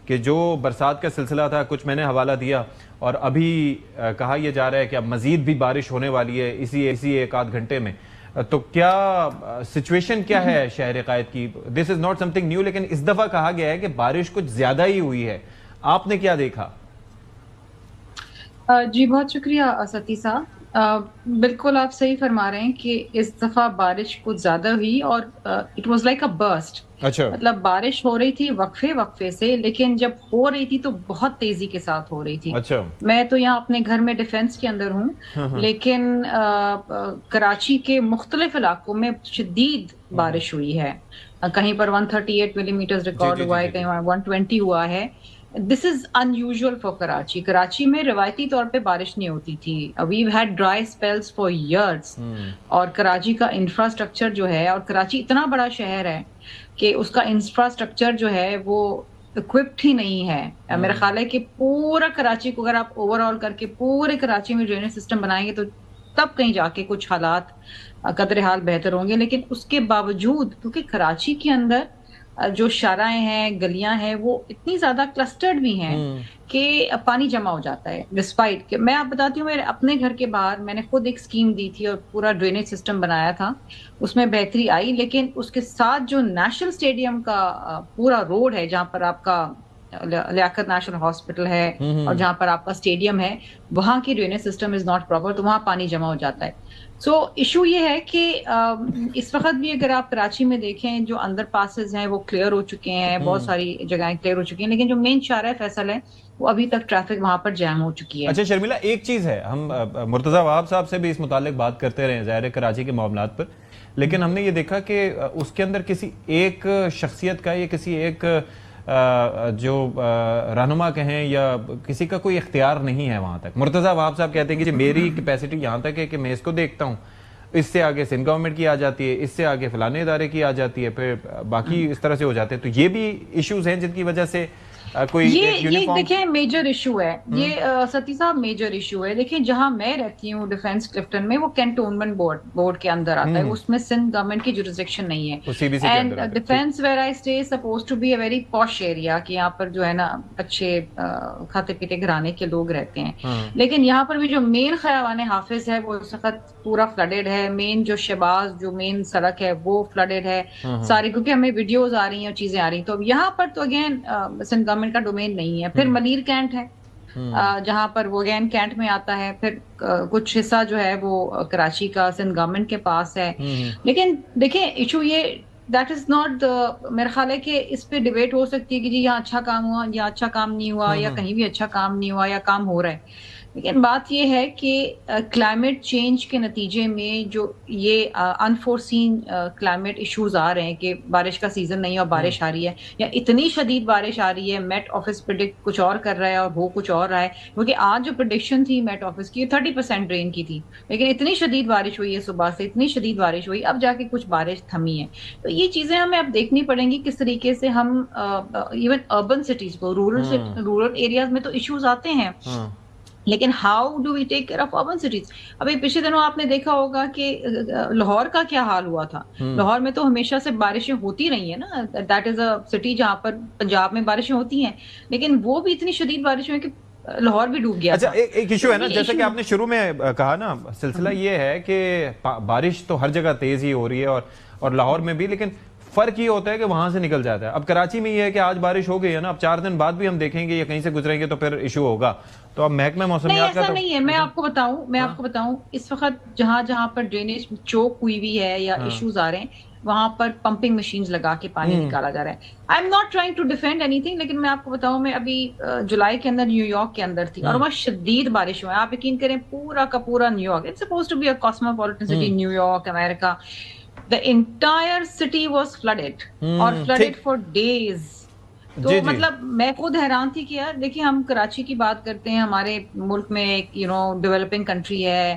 کہ جو برسات کا سلسلہ تھا کچھ میں نے حوالہ دیا اور ابھی کہا یہ جا رہا ہے کہ اب مزید بھی بارش ہونے والی ہے اسی ایک آدھ گھنٹے میں، تو کیا سچویشن کیا ہے شہر قائد کی؟ This is not something new, لیکن اس دفعہ کہا گیا ہے کہ بارش کچھ زیادہ ہی ہوئی ہے، آپ نے کیا دیکھا؟ جی بہت شکریہ ستی صاحب، بالکل آپ صحیح فرما رہے ہیں کہ اس دفعہ بارش کچھ زیادہ ہوئی اور it was like a burst. اچھا، مطلب بارش ہو رہی تھی وقفے سے، لیکن جب ہو رہی تھی تو بہت تیزی کے ساتھ ہو رہی تھی. اچھا، میں تو یہاں اپنے گھر میں ڈیفینس کے اندر ہوں، لیکن کراچی کے مختلف علاقوں میں شدید بارش ہوئی ہے. کہیں پر 138 ملی میٹر ریکارڈ ہوا ہے، کہیں 120 ہوا ہے. دس از انیوژل فار کراچی. کراچی میں روایتی طور پہ بارش نہیں ہوتی تھی. We've had dry spells for years. اور کراچی کا انفراسٹرکچر جو ہے، اور کراچی اتنا بڑا شہر ہے کہ اس کا انفراسٹرکچر جو ہے وہ اکوپڈ ہی نہیں ہے. میرا خیال ہے کہ پورا کراچی کو اگر آپ اوور آل کر کے پورے کراچی میں ڈرینیج سسٹم بنائیں گے تو تب کہیں جا کے کچھ حالات قدر حال بہتر ہوں گے. لیکن اس کے باوجود کیونکہ کراچی کے اندر جو شارعیں ہیں، گلیاں ہیں، وہ اتنی زیادہ کلسٹرڈ بھی ہیں کہ پانی جمع ہو جاتا ہے. ڈسپائٹ کہ میں آپ بتاتی ہوں، میرے اپنے گھر کے باہر میں نے خود ایک اسکیم دی تھی اور پورا ڈرینیج سسٹم بنایا تھا، اس میں بہتری آئی. لیکن اس کے ساتھ جو نیشنل اسٹیڈیم کا پورا روڈ ہے، جہاں پر آپ کا لیاقت نیشنل ہاسپٹل ہے اور جہاں پر آپ کا اسٹیڈیم ہے، وہاں کی drainage system is not proper, تو وہاں پانی جمع ہو جاتا ہے. سو ایشو یہ ہے کہ اس وقت بھی اگر آپ کراچی میں دیکھیں، جو اندر پاسز ہیں وہ کلیئر ہو چکے ہیں، بہت ساری جگہیں کلیئر ہو چکی ہیں، لیکن جو مین شارع فیصل ہے وہ ابھی تک ٹریفک وہاں پر جام ہو چکی ہے. اچھا شرمیلا، ایک چیز ہے، ہم مرتضیٰ وہاب صاحب سے بھی اس متعلق بات کرتے رہے ہیں ظاہر ہے کراچی کے معاملات پر، لیکن ہم نے یہ دیکھا کہ اس کے اندر کسی ایک شخصیت کا یا کسی ایک جو رہنما کہیں یا کسی کا کوئی اختیار نہیں ہے وہاں تک. مرتضیٰ وہاب صاحب کہتے ہیں کہ جی میری کیپیسٹی یہاں تک ہے کہ میں اس کو دیکھتا ہوں، اس سے آگے سندھ گورنمنٹ کی آ جاتی ہے، اس سے آگے فلانے ادارے کی آ جاتی ہے، پھر باقی اس طرح سے ہو جاتے ہیں. تو یہ بھی ایشوز ہیں جن کی وجہ سے کوئی یہ دیکھیں میجر ایشو ہے، یہ ستی صاحب میجر ایشو ہے. دیکھیں جہاں میں رہتی ہوں ڈیفینس کلفٹن میں، وہ کینٹونمنٹ بورڈ کے اندر آتا ہے، اس میں سندھ گورنمنٹ کی جورسڈکشن نہیں ہے. And defence where I stay suppose to be a very posh area, کہ یہاں پر جو ہے نا اچھے کھاتے پیتے گھرانے کے لوگ رہتے ہیں. لیکن یہاں پر بھی جو مین خیابان حافظ ہے وہ اس وقت پورا فلڈڈ ہے. مین جو شہباز جو مین سڑک ہے وہ فلڈڈ ہے ساری، کیونکہ ہمیں ویڈیوز آ رہی ہیں اور چیزیں آ رہی ہیں. تو یہاں پر تو اگین سندھ گورنمنٹ کا ڈومین نہیں ہے. پھر ملیر کینٹ ہے جہاں پر وہ اگین کینٹ میں آتا ہے. پھر کچھ حصہ جو ہے وہ کراچی کا سندھ گورنمنٹ کے پاس ہے. لیکن دیکھیں ایشو یہ دیٹ از ناٹ، میرا خیال ہے کہ اس پہ ڈیبیٹ ہو سکتی ہے کہ جی یہاں اچھا کام ہوا یا اچھا کام نہیں ہوا، یا کہیں بھی اچھا کام نہیں ہوا یا کام ہو رہا ہے. لیکن بات یہ ہے کہ کلائمیٹ چینج کے نتیجے میں جو یہ انفورسین کلائمیٹ ایشوز آ رہے ہیں کہ بارش کا سیزن نہیں اور بارش آ رہی ہے، یا اتنی شدید بارش آ رہی ہے، میٹ آفس پریڈکٹ کچھ اور کر رہا ہے اور وہ کچھ اور رہا ہے. کیونکہ آج جو پریڈکشن تھی میٹ آفس کی 30% رین کی تھی، لیکن اتنی شدید بارش ہوئی ہے صبح سے، اتنی شدید بارش ہوئی، اب جا کے کچھ بارش تھمی ہے. تو یہ چیزیں ہمیں اب دیکھنی پڑیں گی کس طریقے سے ہم ایون اربن سٹیز کو، رورل ایریاز میں تو ایشوز آتے ہیں، لیکن how do we take care of urban cities. ابھی پچھلے دنوں آپ نے دیکھا ہوگا کہ لاہور کا کیا حال ہوا تھا. لاہور میں تو ہمیشہ سے بارشیں ہوتی رہی ہیں نا، دیٹ از اے سٹی جہاں پر پنجاب میں بارشیں ہوتی ہیں، لیکن وہ بھی اتنی شدید بارش ہوئی کہ لاہور بھی ڈوب گیا. اچھا ایک ایشو ہے نا، جیسے کہ آپ نے شروع میں کہا نا، سلسلہ یہ ہے کہ بارش تو ہر جگہ تیز ہی ہو رہی ہے اور لاہور میں بھی، لیکن فرق یہ ہوتا ہے کہ وہاں سے نکل جاتا ہے. اب کراچی میں یہ ہے کہ آج بارش ہو گئی ہے نا، اب 4 دن بعد بھی ہم دیکھیں گے یا کہیں سے گزریں گے تو پھر ایشو ہوگا. تو اب محکمہ موسمیات کا ایسا نہیں ہے. میں آپ کو بتاؤں اس وقت جہاں پر ڈرینیج چوک ہوئی ہوئی ہے یا ایشوز آ رہے ہیں، وہاں پر پمپنگ مشینز لگا کے پانی نکالا جا رہا ہے. I am not trying to defend اینی تھنگ، لیکن میں آپ کو بتاؤں، میں ابھی جولائی کے اندر نیو یارک کے اندر تھی اور وہاں شدید بارش ہوا ہے. آپ یقین کریں پورا کا پورا New York, it's suppose to be a cosmopolitan city, New York America, the entire city was flooded اور flooded for days. تو مطلب میں خود حیران تھی کہ یار دیکھیں ہم کراچی کی بات کرتے ہیں، ہمارے ملک میں ایک ڈیولپنگ کنٹری ہے،